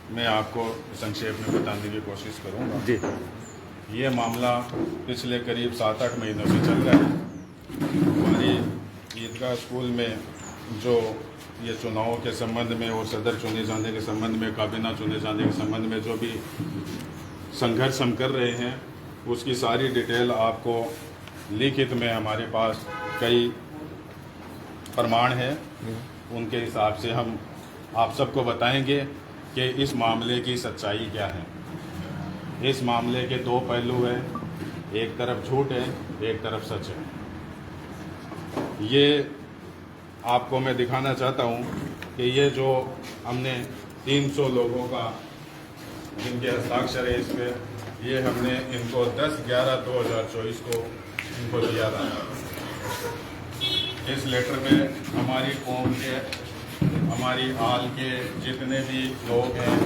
मैं आपको संक्षेप में बताने की कोशिश करूँगा। जी। ये मामला पिछले करीब 7-8 महीनों से चल रहा है। हमारी ईदगाह स्कूल में जो ये चुनाव के संबंध में और सदर चुने जाने के संबंध में, काबीना चुने जाने के संबंध में जो भी संघर्ष हम कर रहे हैं, उसकी सारी डिटेल आपको लिखित में हमारे पास कई प्रमाण हैं। उनके हिसाब से हम आप सबको बताएंगे कि इस मामले की सच्चाई क्या है। इस मामले के दो पहलू हैं, एक तरफ झूठ है, एक तरफ सच है। ये आपको मैं दिखाना चाहता हूँ कि ये जो हमने 300 लोगों का जिनके हस्ताक्षर है इस पर, ये हमने इनको 10/11/2024 को इनको दिया था। इस लेटर में हमारी कौम के, हमारी आल के जितने भी लोग हैं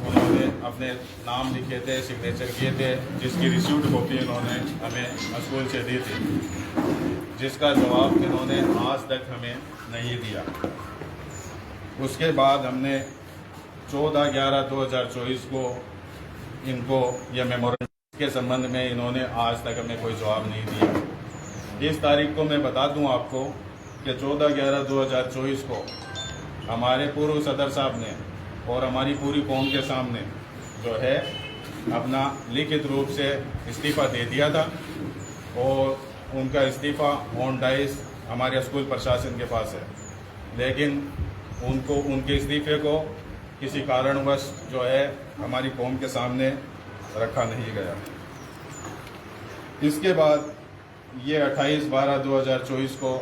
उन्होंने अपने नाम लिखे थे, सिग्नेचर किए थे, जिसकी रिसीव्ड कॉपी इन्होंने हमें स्कूल से दी थी, जिसका जवाब इन्होंने आज तक हमें नहीं दिया। उसके बाद हमने 14/11/2024 को इनको यह मेमोरेंडम के संबंध में इन्होंने आज तक हमें कोई जवाब नहीं दिया। इस तारीख को मैं बता दूं आपको कि 14/11/2024 को हमारे पूर्व सदर साहब ने और हमारी पूरी कौम के सामने जो है अपना लिखित रूप से इस्तीफ़ा दे दिया था और उनका इस्तीफ़ा ऑन डाइस हमारे स्कूल प्रशासन के पास है, लेकिन उनको उनके इस्तीफ़े को किसी कारणवश जो है हमारी कौम के सामने रखा नहीं गया। इसके बाद ये 28/12/2024 को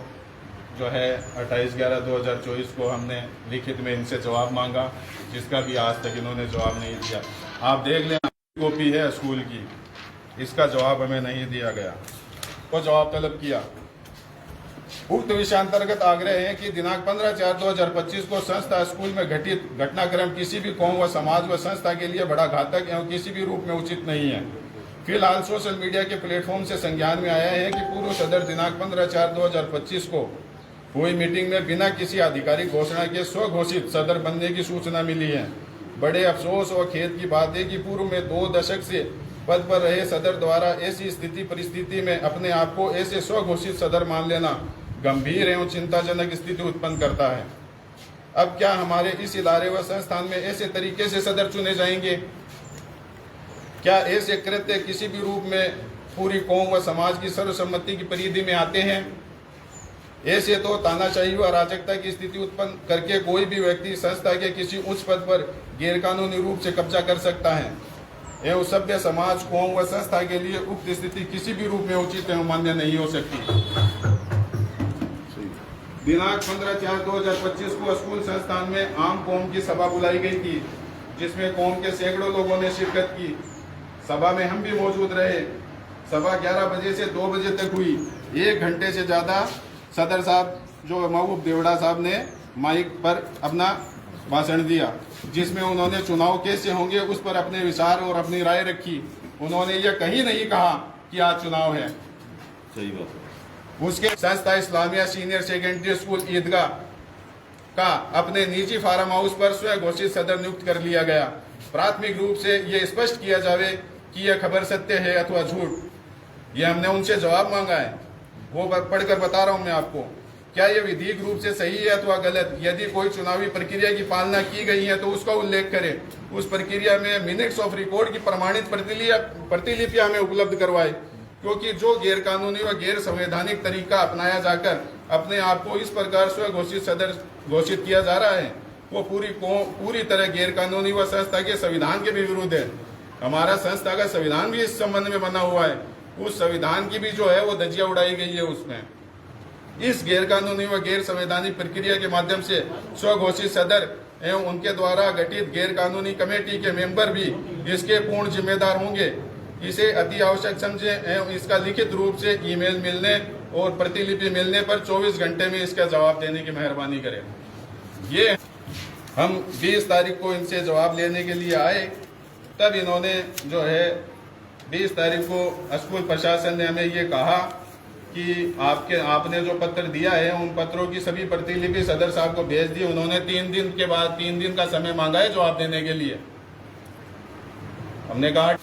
जो है 28/11/2024 को हमने लिखित में इनसे जवाब मांगा, जिसका भी आज तक इन्होंने जवाब नहीं दिया। आप देख लें, कॉपी है स्कूल की, इसका जवाब हमें नहीं दिया गया। को जवाब तलब किया। उक्त विषयांतर्गत आग्रह है कि दिनांक 15/4/2025 को संस्था स्कूल में घटित घटनाक्रम किसी भी कौम व समाज व संस्था के लिए बड़ा घातक एवं किसी भी रूप में उचित नहीं है। फिलहाल सोशल मीडिया के प्लेटफॉर्म से संज्ञान में आया है कि पूर्व सदर दिनांक 15/4/2025 को हुई मीटिंग में बिना किसी आधिकारिक घोषणा के स्वघोषित सदर बनने की सूचना मिली है। बड़े अफसोस और खेद की बात है कि पूर्व में 2 दशक से पद पर रहे सदर द्वारा ऐसी स्थिति परिस्थिति में अपने आप को ऐसे स्वघोषित सदर मान लेना गंभीर एवं चिंताजनक स्थिति उत्पन्न करता है। अब क्या हमारे इस इदारे व संस्थान में ऐसे तरीके से सदर चुने जाएंगे? क्या ऐसे कृत्य किसी भी रूप में पूरी कौम व समाज की सर्वसम्मति की परिधि में आते हैं? ऐसे तो तानाशाही व अराजकता की स्थिति उत्पन्न करके कोई भी व्यक्ति संस्था के किसी उच्च पद पर गैरकानूनी रूप से कब्जा कर सकता है एवं सभ्य समाज, कौम व संस्था के लिए उक्त स्थिति किसी भी रूप में उचित एवं मान्य नहीं हो सकती। दिनांक 15/4/2025 को स्कूल संस्थान में आम कौम की सभा बुलाई गई थी, जिसमें कौम के सैकड़ों लोगों ने शिरकत की। सभा में हम भी मौजूद रहे। सभा 11 बजे से 2 बजे तक हुई। 1 घंटे से ज़्यादा सदर साहब जो महबूब देवड़ा साहब ने माइक पर अपना भाषण दिया, जिसमें उन्होंने चुनाव कैसे होंगे उस पर अपने विचार और अपनी राय रखी। उन्होंने यह कहीं नहीं कहा कि आज चुनाव है। सही बात है। उसके संस्था इस्लामिया सीनियर सेकेंडरी स्कूल ईदगाह का अपने निजी फार्म हाउस पर स्वघोषित सदर नियुक्त कर लिया गया। प्राथमिक रूप से ये स्पष्ट किया जावे कि यह खबर सत्य है अथवा झूठ। ये हमने उनसे जवाब मांगा है, वो पढ़कर बता रहा हूं मैं आपको। क्या यह विधिक रूप से सही है अथवा गलत? यदि कोई चुनावी प्रक्रिया की पालना की गई है तो उसका उल्लेख करें। उस प्रक्रिया में मिनट्स ऑफ रिकॉर्ड की प्रमाणित प्रतिलिपियां हमें उपलब्ध करवाए, क्योंकि जो गैरकानूनी व गैर संवैधानिक तरीका अपनाया जाकर अपने आप को इस प्रकार स्वघोषित सदर घोषित किया जा रहा है, वो पूरी तरह गैरकानूनी व संस्था के संविधान के भी विरुद्ध है। हमारा संस्था का संविधान भी इस संबंध में बना हुआ है। उस संविधान की भी जो है वो धज्जियां उड़ाई गई है उसमें। इस गैरकानूनी व गैर संवैधानिक प्रक्रिया के माध्यम से स्वघोषित सदर एवं उनके द्वारा गठित गैरकानूनी कमेटी के मेंबर भी इसके पूर्ण जिम्मेदार होंगे। इसे अति आवश्यक समझे एवं इसका लिखित रूप से ईमेल मिलने और प्रतिलिपि मिलने पर 24 घंटे में इसका जवाब देने की मेहरबानी करें। ये हम 20 तारीख को इनसे जवाब लेने के लिए आए, तब इन्होंने जो है 20 तारीख को स्कूल प्रशासन ने हमें ये कहा कि आपने जो पत्र दिया है उन पत्रों की सभी प्रतिलिपि सदर साहब को भेज दी। उन्होंने 3 दिन का समय मांगा है जवाब देने के लिए। हमने कहा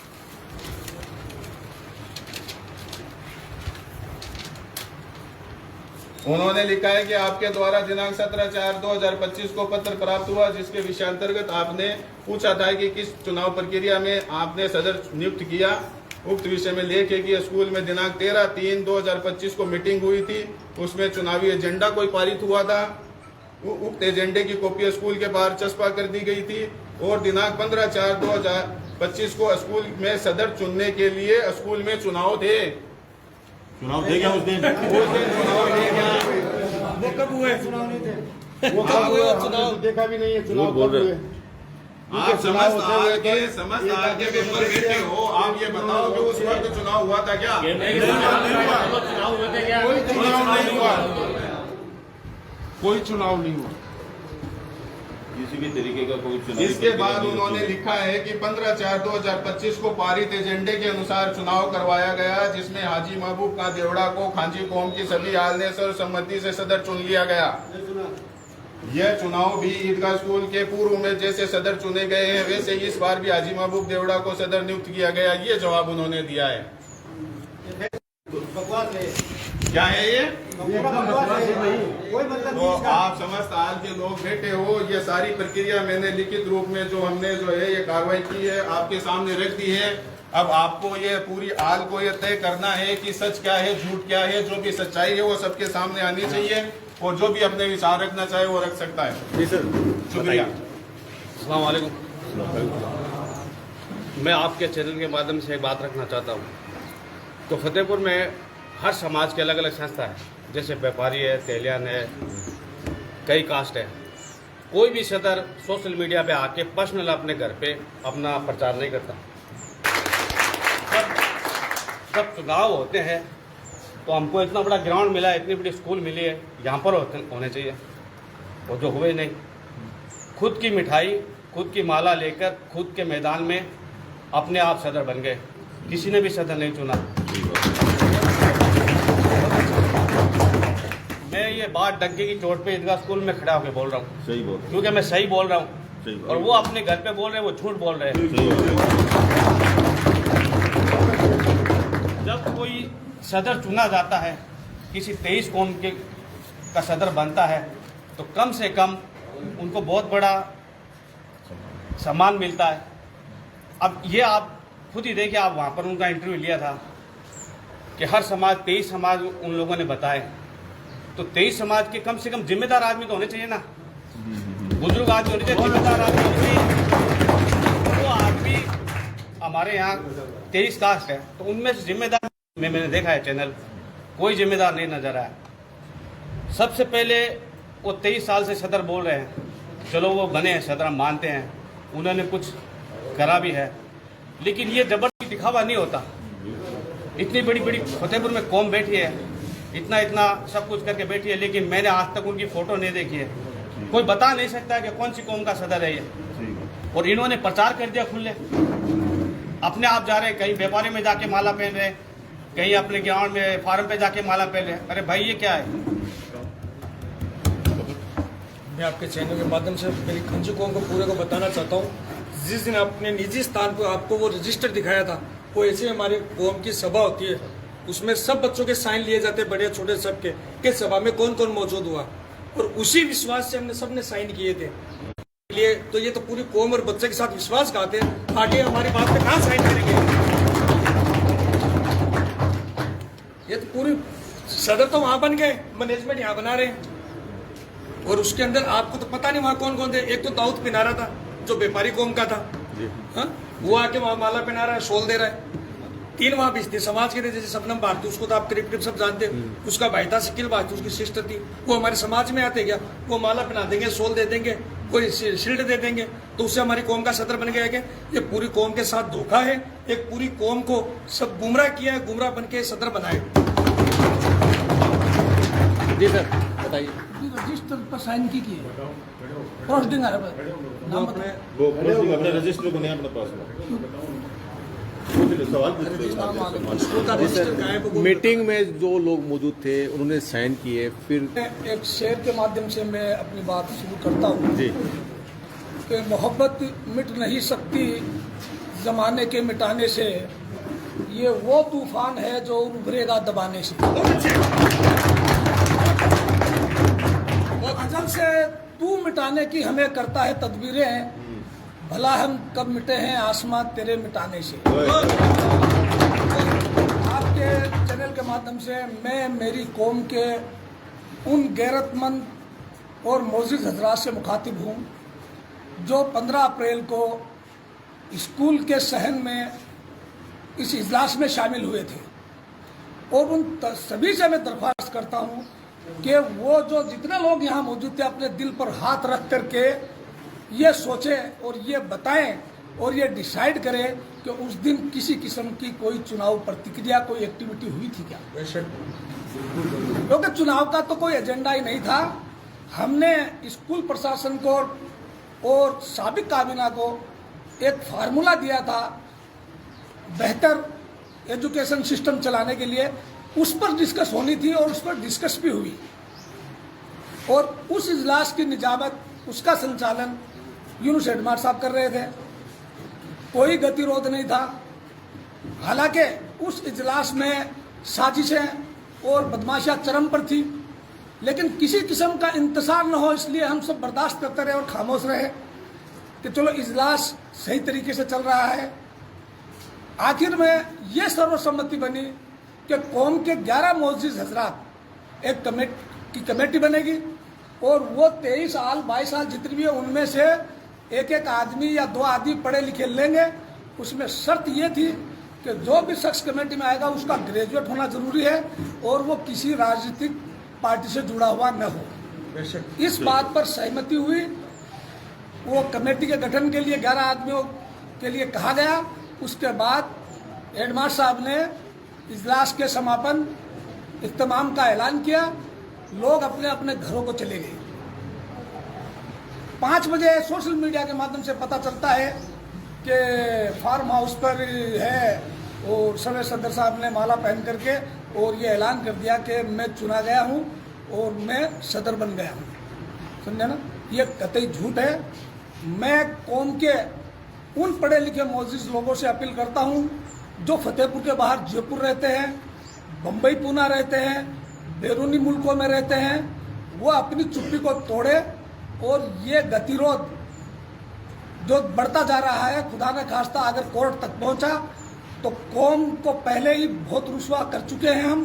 उन्होंने लिखा है कि आपके द्वारा दिनांक 17/4/2025 को पत्र प्राप्त हुआ, जिसके विषय अंतर्गत आपने पूछा था कि किस चुनाव प्रक्रिया में आपने सदर नियुक्त किया। उक्त विषय में लेख है कि स्कूल में दिनांक 13/3/2025 को मीटिंग हुई थी, उसमें चुनावी एजेंडा कोई पारित हुआ था। उक्त एजेंडे की कॉपी स्कूल के बाहर चस्पा कर दी गई थी और दिनांक 15/4/2025 को स्कूल में सदर चुनने के लिए स्कूल में चुनाव थे। चुनाव थे क्या उस दिन? चुनाव थे क्या? वो कब हुए? वो चुनाव देखा भी नहीं है। चुनाव बोल रहे हुए? आप समस्त आल के मेंबर बैठे हो, आप ये बताओ कि उस वक्त चुनाव हुआ था क्या? चुनाव हुए थे क्या? कोई चुनाव नहीं हुआ। कोई चुनाव नहीं हुआ। किसी भी तरीके का कोई चुनाव। इसके बाद उन्होंने लिखा है कि 15/4/2025 को पारित एजेंडे के अनुसार चुनाव करवाया गया, जिसमें हाजी महबूब का देवड़ा को खांची कौम की सभी आल ने सर्वसम्मति से सदर चुन लिया गया। यह चुनाव भी ईदगाह स्कूल के पूर्व में जैसे सदर चुने गए हैं, वैसे इस बार भी हाजी महबूब देवड़ा को सदर नियुक्त किया गया। ये जवाब उन्होंने दिया है। क्या है ये? तो आप समस्त आल के लोग बैठे हो, ये सारी प्रक्रिया मैंने लिखित रूप में जो हमने जो है ये कार्रवाई की है आपके सामने रख दी है। अब आपको ये पूरी आल को ये तय करना है कि सच क्या है, झूठ क्या है। जो भी सच्चाई है वो सबके सामने आनी चाहिए और जो भी अपने विचार रखना चाहे वो रख सकता है। जी सर, शुक्रिया। अस्सलाम वालेकुम। मैं आपके चैनल के माध्यम से एक बात रखना चाहता हूँ। तो फतेहपुर में हर समाज के अलग अलग संस्था है, जैसे व्यापारी है, तेलियान है, कई कास्ट है। कोई भी सदर सोशल मीडिया पे आके पर्सनल अपने घर पे अपना प्रचार नहीं करता। जब चुनाव होते हैं तो हमको इतना बड़ा ग्राउंड मिला है, इतनी बड़ी स्कूल मिली है, यहाँ पर होने चाहिए, वो जो हुए नहीं। खुद की मिठाई, खुद की माला लेकर खुद के मैदान में अपने आप सदर बन गए। किसी ने भी सदर नहीं चुना। मैं ये बात डंके की चोट पे ईदगाह स्कूल में खड़ा होकर बोल रहा हूँ। सही बोल, क्योंकि मैं सही बोल रहा हूँ और वो अपने घर पे बोल रहे हैं, वो झूठ बोल रहे हैं। जब कोई सदर चुना जाता है, किसी 23 कौम के का सदर बनता है, तो कम से कम उनको बहुत बड़ा सम्मान मिलता है। अब ये आप खुद ही देखिए, आप वहाँ पर उनका इंटरव्यू लिया था कि हर समाज 23 समाज उन लोगों ने बताए, तो 23 समाज के कम से कम जिम्मेदार आदमी तो होने चाहिए ना, बुजुर्ग आदमी होने चाहिए, जिम्मेदार आदमी होने चाहिए। वो आदमी हमारे यहाँ 23 कास्ट है, तो उनमें से जिम्मेदार मैंने देखा है चैनल, कोई जिम्मेदार नहीं नजर आया। सबसे पहले वो 23 साल से सदर बोल रहे हैं, चलो वो बने हैं सदर, हम मानते हैं उन्होंने कुछ करा भी है, लेकिन ये जबरदस्ती दिखावा नहीं होता। इतनी बड़ी बड़ी फतेहपुर में कौम बैठी है, इतना इतना सब कुछ करके बैठी है, लेकिन मैंने आज तक उनकी फोटो नहीं देखी है। कोई बता नहीं सकता कि कौन सी कौम का सदर है ये। और इन्होंने प्रचार कर दिया खुले, अपने आप जा रहे, कहीं व्यापारी में जाके माला पहन रहे, कहीं अपने ग्राउंड में फार्म पे जाके माला पहन रहे। अरे भाई ये क्या है? मैं आपके चैनल के माध्यम से मेरी खंजू कौम को पूरे को बताना चाहता हूँ, जिस दिन अपने निजी स्थान पर आपको वो रजिस्टर दिखाया था, वो ऐसे हमारे कौम की सभा होती है, उसमें सब बच्चों के साइन लिए जाते हैं, बड़े छोटे सबके, कि सभा में कौन कौन मौजूद हुआ, और उसी विश्वास से हमने सबने साइन किए थे। लिए तो ये तो पूरी कौम और बच्चे के साथ विश्वास खाते हैं, आगे हमारी बात पे कहाँ साइन करेंगे? ये तो पूरी सदर तो वहां बन गए, मैनेजमेंट यहाँ बना रहे हैं, और उसके अंदर आपको तो पता नहीं वहाँ कौन कौन थे। एक तो दाऊद पिनारा था जो व्यापारी कौम का था, वो आके वहाँ माला पहना रहा है, शोल दे रहा है। 3 वहाँ भी समाज के थे, जैसे सबनम भारती, उसको तो आप करीब करीब सब जानते हैं, उसका भाई था शकील भारती, उसकी सिस्टर थी, वो हमारे समाज में आते क्या, वो माला पहना देंगे, शोल दे देंगे, कोई शील्ड दे देंगे, तो उससे हमारी कौम का सदर बन गया। ये पूरी कौम के साथ धोखा है, एक पूरी कौम को सब गुमराह किया है, गुमराह बन के सदर बनाए। जी सर बताइए। रजिस्टर पर साइन की है, पोस्टिंग आ रहा है, नाम बताएं। वो अपने रजिस्टर को नहीं अपने पास में। सवाल पूछते हैं। स्कूल का रजिस्टर गायब हो गया। मीटिंग में जो लोग मौजूद थे उन्होंने साइन किए, फिर एक शेर के माध्यम से मैं अपनी बात शुरू करता हूँ जी कि मोहब्बत मिट नहीं सकती जमाने के मिटाने से, ये वो तूफान है जो उभरेगा दबाने से। अजल से तू मिटाने की हमें करता है तदबीरें, भला हम कब मिटे हैं आसमां तेरे मिटाने से। आपके चैनल के माध्यम से मैं मेरी कौम के उन गैरतमंद और मोअज़्ज़िज़ हज़रात से मुखातिब हूँ जो 15 अप्रैल को स्कूल के सहन में इस इजलास में शामिल हुए थे, और उन सभी से मैं दरख्वास्त करता हूँ कि वो जो जितने लोग यहाँ मौजूद थे अपने दिल पर हाथ रख करके ये सोचें और ये बताएं और ये डिसाइड करें कि उस दिन किसी किस्म की कोई चुनाव प्रतिक्रिया, कोई एक्टिविटी हुई थी क्या। क्योंकि चुनाव का तो कोई एजेंडा ही नहीं था। हमने स्कूल प्रशासन को और साबिक काबीना को एक फार्मूला दिया था बेहतर एजुकेशन सिस्टम चलाने के लिए, उस पर डिस्कस होनी थी और उस पर डिस्कस भी हुई, और उस इजलास की निजामत, उसका संचालन यूनुस हेडमास्टर साहब कर रहे थे। कोई गतिरोध नहीं था। हालांकि उस इजलास में साजिशें और बदमाशियां चरम पर थी, लेकिन किसी किस्म का इंतजार न हो इसलिए हम सब बर्दाश्त करते रहे और खामोश रहे कि चलो इजलास सही तरीके से चल रहा है। आखिर में ये सर्वसम्मति बनी कि कौम के 11 मोअज़्ज़िज़ हज़रात एक कमेटी बनेगी, और वो 23 साल 22 साल जितनी भी है उनमें से एक एक आदमी या 2 आदमी पढ़े लिखे लेंगे। उसमें शर्त ये थी कि जो भी शख्स कमेटी में आएगा उसका ग्रेजुएट होना जरूरी है और वो किसी राजनीतिक पार्टी से जुड़ा हुआ न हो। इस बात पर सहमति हुई। वो कमेटी के गठन के लिए 11 आदमियों के लिए कहा गया। उसके बाद हेडमास्टर साहब ने इजलास के समापन इख्तिताम का ऐलान किया। लोग अपने अपने घरों को चले गए। 5 बजे सोशल मीडिया के माध्यम से पता चलता है कि फार्म हाउस पर है और सदर साहब ने माला पहन करके और ये ऐलान कर दिया कि मैं चुना गया हूँ और मैं सदर बन गया हूँ। समझे ना, ये कतई झूठ है। मैं कौम के उन पढ़े लिखे मोअज़्ज़िज़ लोगों से अपील करता हूँ जो फतेहपुर के बाहर जयपुर रहते हैं, बम्बई पूना रहते हैं, बैरूनी मुल्कों में रहते हैं, वो अपनी चुप्पी को तोड़े और ये गतिरोध जो बढ़ता जा रहा है, खुदा न खास्ता अगर कोर्ट तक पहुंचा तो कौम को पहले ही बहुत रुसवा कर चुके हैं हम,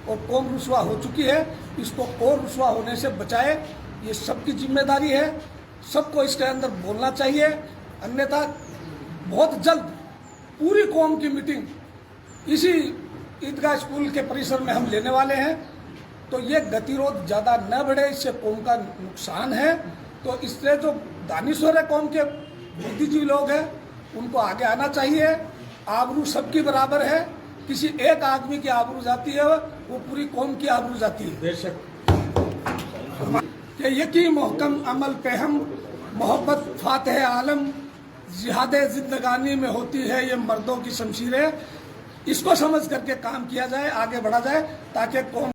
और कौम रुसवा हो चुकी है। इसको और रुसवा होने से बचाए, ये सबकी जिम्मेदारी है। सबको इसके अंदर बोलना चाहिए, अन्यथा बहुत जल्द पूरी कौम की मीटिंग इसी ईदगाह स्कूल के परिसर में हम लेने वाले हैं। तो ये गतिरोध ज़्यादा न बढ़े, इससे कौम का नुकसान है। तो इससे जो दानिश्वर है कौम के बुद्धिजीवी लोग हैं उनको आगे आना चाहिए। आबरू सबकी बराबर है, किसी एक आदमी की आबरू जाती है वो पूरी कौम की आबरू जाती है। बेशक कि यकी मोहकम अमल पे हम मोहब्बत फातह आलम जिहाद जिंदगानी में होती है ये मर्दों की शमशीरें। इसको समझ करके काम किया जाए, आगे बढ़ा जाए ताकि कौम